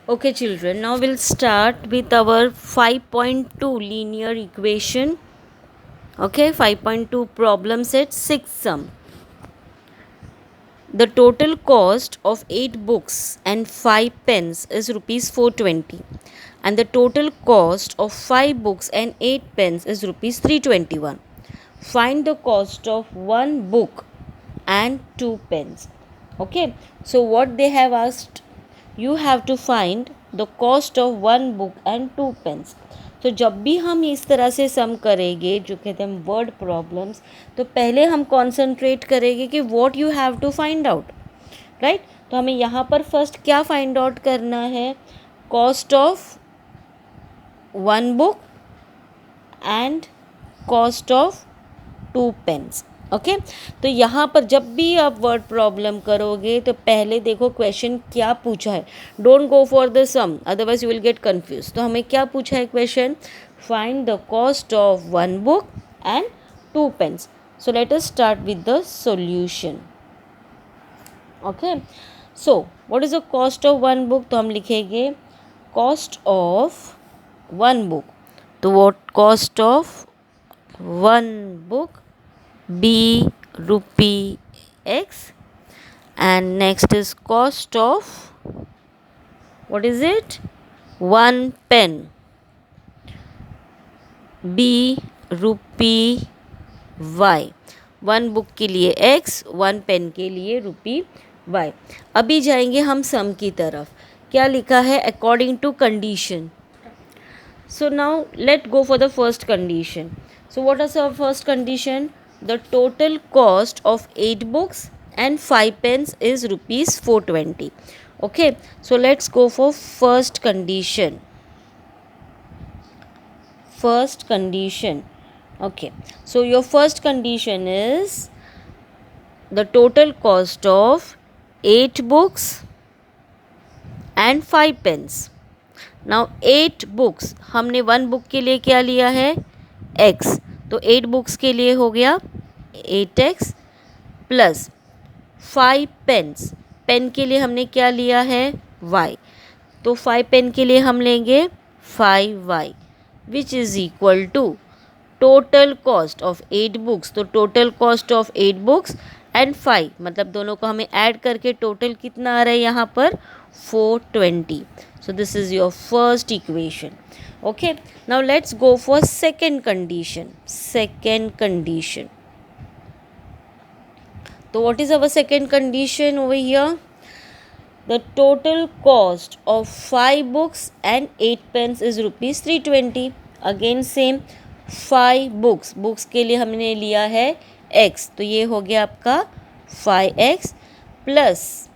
Okay, children, now we'll start with our 5.2 linear equation. Okay, 5.2 problem set 6 sum. The total cost of 8 books and 5 pens is rupees 420, and the total cost of 5 books and 8 pens is rupees 321. Find the cost of 1 book and 2 pens. Okay, so what they have asked, you have to find the cost of 1 book and 2 pens. तो जब भी हम इस तरह से सम करेंगे, जो कहते हैं वर्ड प्रॉब्लम्स, तो पहले हम कॉन्सेंट्रेट करेंगे कि what you have to find out, right. तो हमें यहाँ पर फर्स्ट क्या फाइंड आउट करना है, cost of 1 book and cost of 2 pens. Okay, तो यहाँ पर जब भी आप वर्ड प्रॉब्लम करोगे तो पहले देखो क्वेश्चन क्या पूछा है. Don't go for the sum, otherwise you will get confuse. तो हमें क्या पूछा है question, find the cost of 1 book and 2 pens. So let us start with the solution. Okay, so what is the cost of 1 book. तो हम लिखेंगे cost of 1 book. तो what cost of 1 book be rupee x, and next is cost of, what is it, 1 pen, be rupee y. 1 book के लिए x, 1 pen के लिए रुपी y. अभी जाएंगे हम सम की तरफ. क्या लिखा है, according to condition. So now let's go for the first condition. So what is our first condition? The total cost of 8 books and 5 pens is rupees 420. Okay, so let's go for first condition. First condition. Okay, so your first condition is the total cost of 8 books and 5 pens. Now 8 books, हमने 1 book के लिए क्या लिया है, x. तो 8 books के लिए हो गया 8x प्लस 5 पेन्स, पेन के लिए हमने क्या लिया है, y. तो 5 पेन के लिए हम लेंगे 5y, which is equal to total cost of 8 books. तो total cost of 8 books and 5, मतलब दोनों को हमें ऐड करके टोटल कितना आ रहा है यहाँ पर, 420. So this is your first equation. Okay, now let's go for second condition. Second condition. So what is our second condition over here? The total cost of 5 books and 8 pens is rupees 320. Again same, 5 books, books के लिए हमने लिया है x, तो ये हो गया आपका 5x प्लस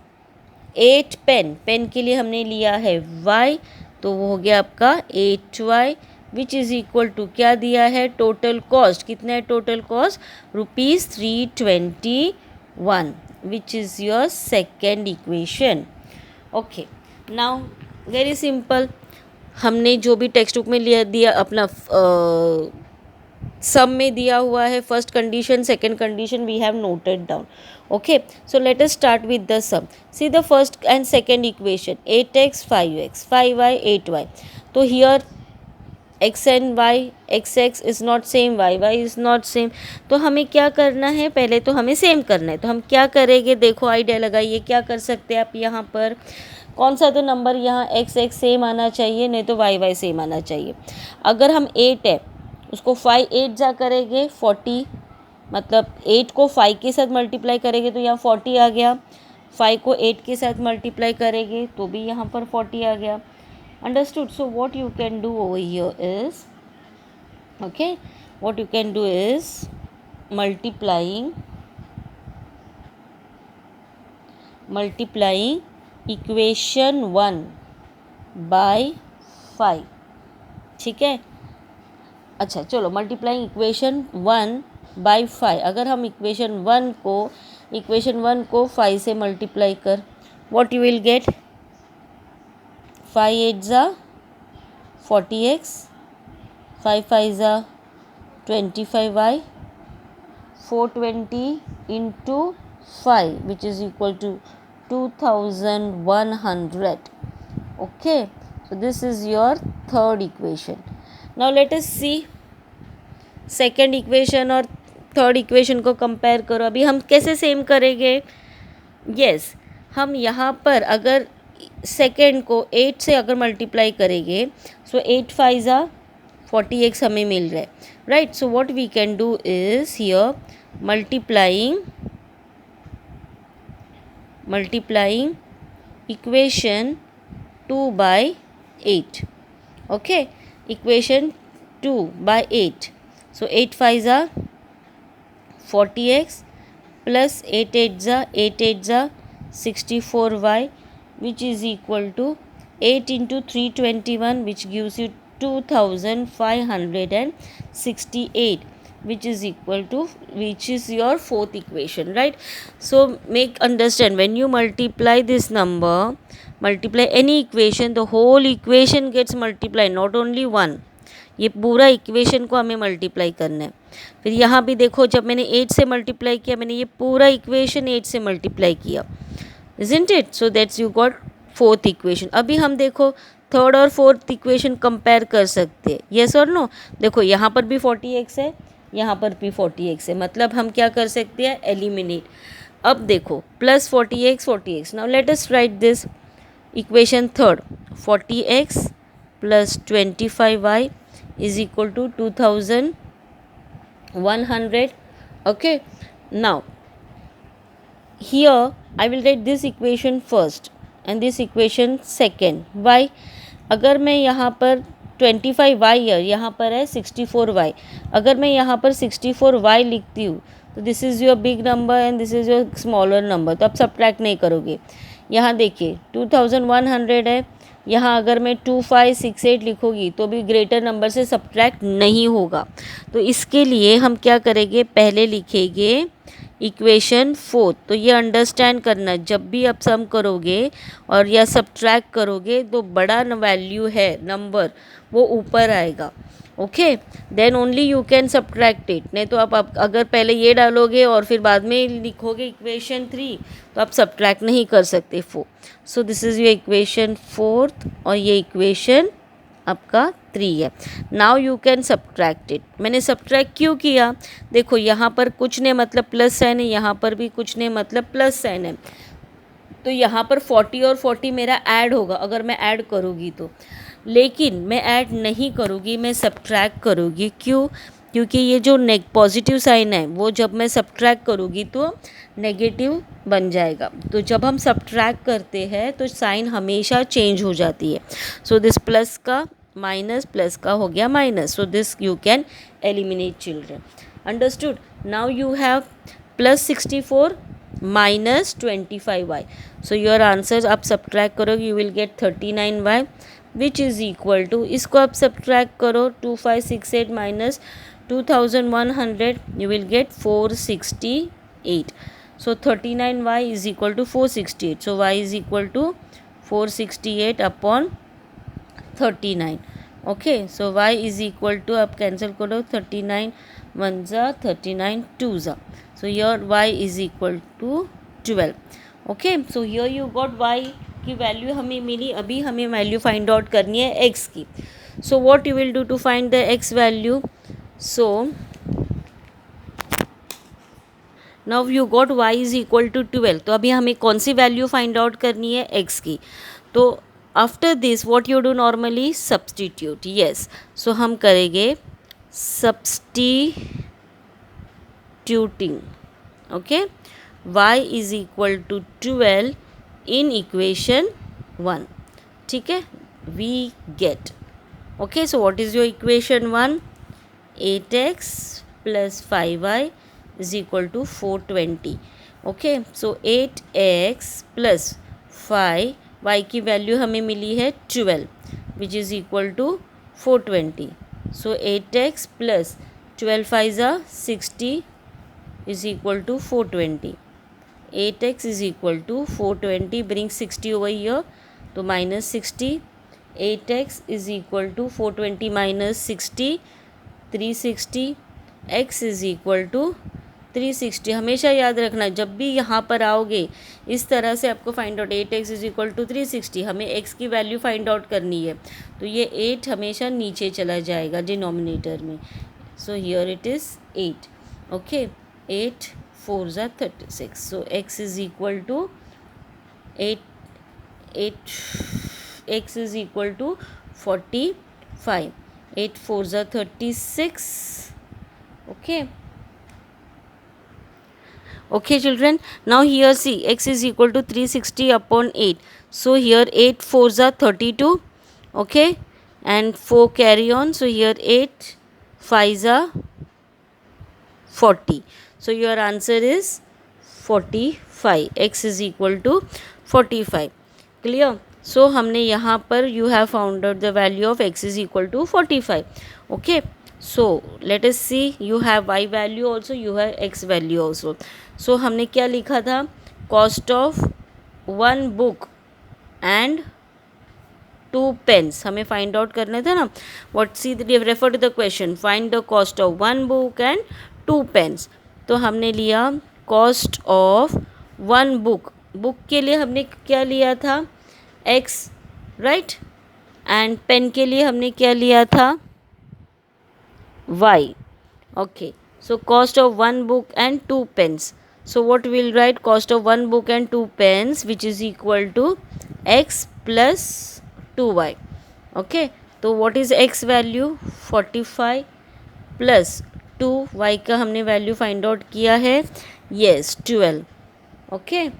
8 पेन, पेन के लिए हमने लिया है y, तो वो हो गया आपका 8y, which is equal to क्या दिया है, टोटल कॉस्ट कितना है, total cost rupees 321, which is your second equation. Okay, now very simple, हमने जो भी टेक्स्ट बुक में लिया दिया अपना सम में दिया हुआ है, first condition second condition we have noted down. Okay, so let us start with the sum. See the first and second equation, 8x 5x, 5y 8y. So here x and y, xx is not same, yy is not same. तो हमें क्या करना है, पहले तो हमें same करना है. तो हम क्या करेंगे, देखो आइडिया लगाइए, क्या कर सकते हैं आप यहाँ पर, कौन सा तो नंबर यहाँ x x सेम आना चाहिए, नहीं तो y y सेम आना चाहिए. अगर हम 8 है उसको 5 8 जा करेंगे 40, मतलब 8 को 5 के साथ मल्टीप्लाई करेंगे तो यहाँ 40 आ गया, 5 को 8 के साथ मल्टीप्लाई करेंगे तो भी यहाँ पर 40 आ गया. Understood. So what you can do over here is, okay, what you can do is multiplying equation 1 by 5. ठीक है, अच्छा चलो, मल्टीप्लाइंग इक्वेशन 1 बाई 5. अगर हम इक्वेशन 1 को 5 से मल्टीप्लाई कर, व्हाट यू विल गेट, 5 8 ज़ा 40x, 5 5 ज़ा 25y, 420 into 5 which is equal to 2100. Okay, so this is your third equation. Now let us see second equation और थर्ड इक्वेशन को compare करो. अभी हम कैसे सेम करेंगे? यस, हम यहाँ पर अगर सेकेंड को 8 से अगर मल्टीप्लाई करेंगे, सो 8 5 ज़ा 40x हमें मिल रहा है, right. So what we can do is here multiplying equation 2 by 8. Okay, equation 2 by 8. So 8 5 are 40x plus 8 8 are 64y, which is equal to 8 into 321, which gives you 2568, which is your fourth equation, right? So make understand, when you multiply this number, multiply any equation, the whole equation gets multiplied, not only one. ये पूरा equation को हमें multiply करना है. फिर यहाँ भी देखो, जब मैंने 8 से मल्टीप्लाई किया, मैंने ये पूरा इक्वेशन 8 से मल्टीप्लाई किया, isn't it? So that's you got fourth equation. अभी हम देखो थर्ड और फोर्थ इक्वेशन कंपेयर कर सकते हैं, येस और नो. देखो यहाँ पर भी 40x है, यहाँ पर भी 40x है, मतलब हम क्या कर सकते हैं? एलिमिनेट. अब देखो plus 40x. Now let us right this equation third. 40x plus 25y is equal to 2100. Okay, now here I will write this equation first and this equation second. Why? अगर मैं यहाँ पर 25y है, यहाँ पर है 64y. अगर मैं यहाँ पर 64y लिखती हूँ तो this is your big number and this is your smaller number, तो आप सब्ट्रैक्ट नहीं करोगे. यहाँ देखिए 2100 है, यहाँ अगर मैं 2568 लिखूँगी तो भी ग्रेटर नंबर से सब्ट्रैक्ट नहीं होगा. तो इसके लिए हम क्या करेंगे? पहले लिखेंगे इक्वेशन फोर्थ. तो ये अंडरस्टैंड करना, जब भी आप सम करोगे और या सब्ट्रैक्ट करोगे तो बड़ा वैल्यू है नंबर वो ऊपर आएगा. Okay, then only you can subtract it. नहीं तो आप अगर पहले ये डालोगे और फिर बाद में लिखोगे इक्वेशन 3 तो आप सब्ट्रैक्ट नहीं कर सकते 4. So this is your equation fourth और ये इक्वेशन आपका 3 है. Now you can subtract it. मैंने सब्ट्रैक्ट क्यों किया? देखो यहाँ पर कुछ ने मतलब प्लस साइन है, यहाँ पर भी कुछ ने मतलब प्लस साइन है, तो यहाँ पर 40 और 40 मेरा ऐड होगा अगर मैं ऐड करूँगी तो. लेकिन मैं ऐड नहीं करूँगी, मैं सब्ट्रैक्ट करूँगी. क्यों? क्योंकि ये जो पॉजिटिव साइन है वो जब मैं सब्ट्रैक्ट करूँगी तो नेगेटिव बन जाएगा. तो जब हम सब्ट्रैक्ट करते हैं तो साइन हमेशा चेंज हो जाती है. सो दिस प्लस का माइनस, प्लस का हो गया minus. So this you can eliminate children. Understood? Now you have plus 64 minus 25y. So your answer आप सब्ट्रैक्ट करोगे, you will get 39y, which is equal to, इसको आप subtract करो, 2568 minus 2100, you will get 468. So 39y is equal to 468. So y is equal to 468 upon 39. Okay, so y is equal to, आप cancel करो, 39 1 जा 39 2 जा. So your y is equal to 12. Okay, so here you got y की value हमें मिली. अभी हमें value find out करनी है x की. So what you will do to find the x value? So now you got y is equal to 12. तो अभी हमें कौन सी वैल्यू फाइंड आउट करनी है? x की. तो after this what you do normally? Substitute. Yes, so हम करेंगे substituting. Okay, y is equal to 12 in equation 1. ठीक है, we get. Okay, so what is your equation 1? 8x plus 5y is equal to 420. Okay, so 8x plus 5y की value हमें मिली है 12, which is equal to 420. So 8x plus 12 5 are 60 is equal to 420. 8x is equal to 420, bring 60 over here, तो minus 60. 8x is equal to 420 minus 60, 360. X is equal to 360 हमेशा याद रखना, जब भी यहाँ पर आओगे इस तरह से आपको find out 8x is equal to 360, हमें x की वैल्यू फाइंड आउट करनी है, तो ये 8 हमेशा नीचे चला जाएगा डिनोमिनेटर में. So here it is 8. Okay, 8 4s are 36. So x is equal to 8 x is equal to 45. 8 4s are 36. Okay children, now here see x is equal to 360 upon 8. So here 8 4s are 32. Okay, and 4 carry on, so here 8 5s are 40. So your answer is 45. X is equal to 45. Clear? So हमने यहाँ पर you have found out the value of x is equal to 45. Okay, so let us see, you have y value also, you have x value also. So हमने क्या लिखा था, cost of one book and 2 pens हमें find out करना था ना. What see refer to the question, find the cost of 1 book and 2 pens. तो हमने लिया कॉस्ट ऑफ 1 बुक. बुक के लिए हमने क्या लिया था, x, राइट, एंड पेन के लिए हमने क्या लिया था, y. Okay, so cost of 1 book and 2 pens. So what we'll write, cost of 1 book and 2 pens, which is equal to x plus 2y. Okay, तो what is x value, 45 plus 2, y का हमने value find out किया है, yes 12. Okay,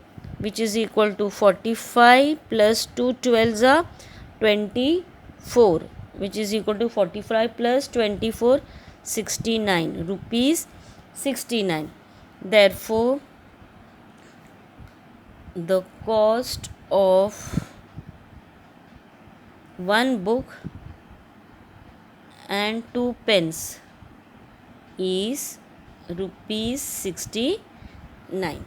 which is equal to 45 plus 2 12s are 24, which is equal to 45 plus 24 69 rupees 69. Therefore the cost of 1 book and 2 pens is rupees 69.